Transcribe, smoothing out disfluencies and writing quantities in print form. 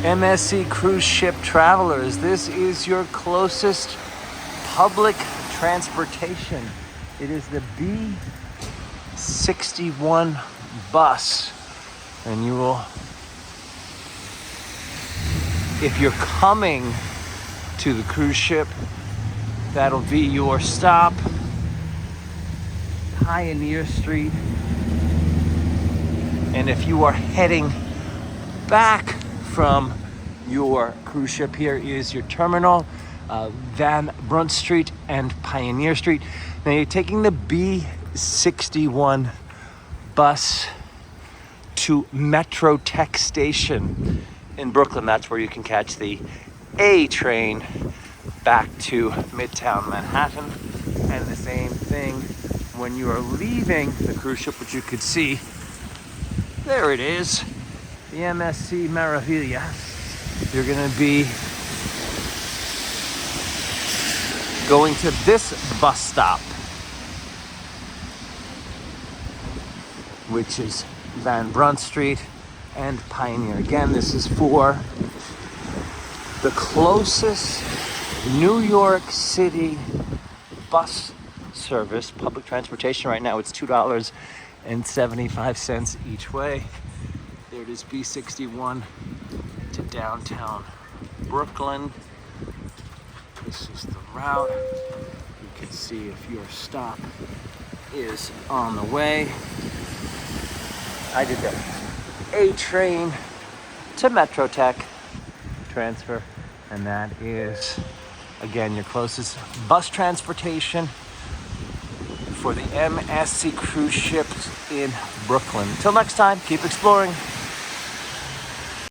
MSC Cruise Ship travelers, this is your closest public transportation. It is the B61 bus, and you will, if you're coming to the cruise ship, that'll be your stop. Pioneer Street. And if you are heading back from your cruise ship, here is your terminal, Van Brunt Street and Pioneer Street. Now you're taking the B61 bus to Metrotech station in Brooklyn. That's where you can catch the A train back to Midtown Manhattan. And the same thing when you are leaving the cruise ship, which you could see, there it is, the MSC Meraviglia. You're gonna be going to this bus stop, which is Van Brunt Street and Pioneer. Again, this is for the closest New York City bus service, public transportation. Right now it's $2.75 each way. There it is, B61 to downtown Brooklyn. This is the route. You can see if your stop is on the way. I did the A train to Metrotech transfer, and that is, again, your closest bus transportation for the MSC cruise ships in Brooklyn. Until next time, keep exploring.